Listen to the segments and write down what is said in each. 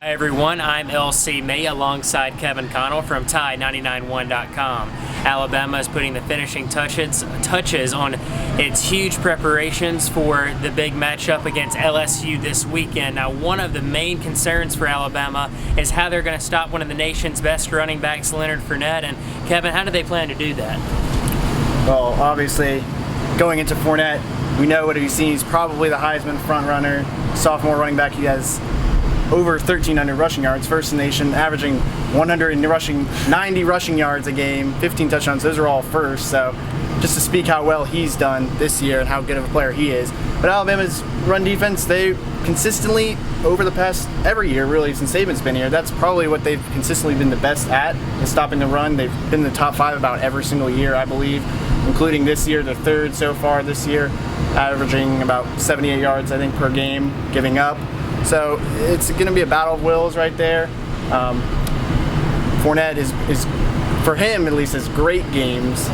Hi everyone, I'm LC May alongside Kevin Connell from Tide991.com. Alabama is putting the finishing touches on its huge preparations for the big matchup against LSU this weekend. Now, one of the main concerns for Alabama is how they're going to stop one of the nation's best running backs, Leonard Fournette. And Kevin, how do they plan to do that? Well, obviously, going into Fournette, we know what he's seen. He's probably the Heisman front runner, sophomore running back. He has over 1,300 rushing yards, first in the nation, averaging 90 rushing yards a game, 15 touchdowns. Those are all first. So just to speak how well he's done this year and how good of a player he is. But Alabama's run defense, they consistently, over the past every year really since Saban's been here, that's probably what they've consistently been the best at, is stopping the run. They've been in the top 5 about every single year, I believe, including this year, the 3rd so far this year, averaging about 78 yards, I think, per game, giving up. So it's going to be a battle of wills right there. Fournette is, for him at least, has great games.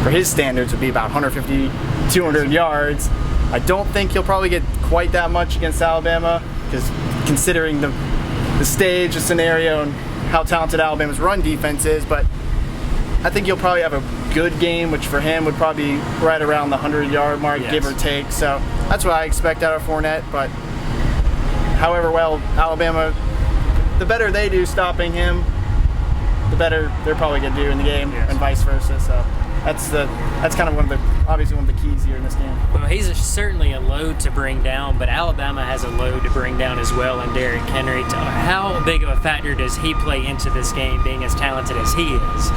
For his standards would be about 150, 200 yards. I don't think he'll probably get quite that much against Alabama, because considering the stage, the scenario, and how talented Alabama's run defense is, but I think he'll probably have a good game, which for him would probably be right around the 100-yard mark, yes, give or take. So that's what I expect out of Fournette. But however well Alabama, the better they do stopping him, the better they're probably going to do in the game, yes, and vice versa. So that's kind of obviously one of the keys here in this game. Well, he's certainly a load to bring down, but Alabama has a load to bring down as well in Derrick Henry. How big of a factor does he play into this game, being as talented as he is?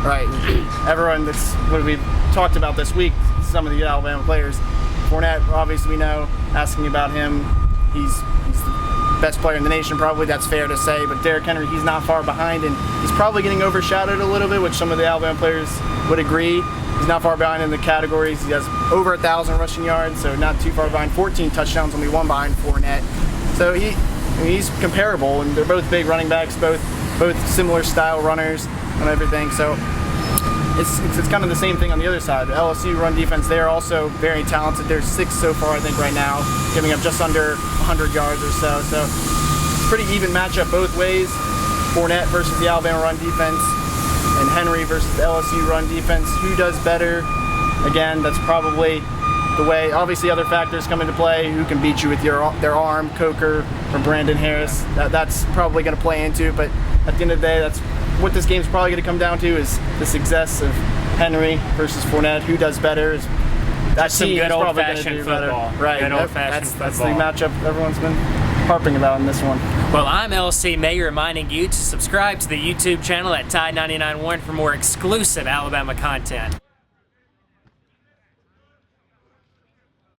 Right. Everyone, that's what we've talked about this week, some of the Alabama players. Fournette, obviously we know, asking about him, he's the best player in the nation, probably, that's fair to say, but Derrick Henry, he's not far behind, and he's probably getting overshadowed a little bit, which some of the Alabama players would agree. He's not far behind in the categories. He has over 1,000 rushing yards, so not too far behind. 14 touchdowns, only 1 behind Fournette. So he's comparable, and they're both big running backs, both similar style runners and everything. So it's kind of the same thing on the other side. The LSU run defense, they are also very talented. They're 6th so far, I think, right now, giving up just under 100 yards or so. So it's a pretty even matchup both ways. Fournette versus the Alabama run defense, and Henry versus the LSU run defense. Who does better? Again, that's probably the way. Obviously, other factors come into play. Who can beat you with their arm, Coker or Brandon Harris? That's probably going to play into it. But at the end of the day, that's what this game's probably going to come down to, is the success of Henry versus Fournette. Who does better? That's some good old-fashioned football. Right. Good old-fashioned football. That's the matchup everyone's been harping about in this one. Well, I'm LC May, reminding you to subscribe to the YouTube channel at Tide991 for more exclusive Alabama content.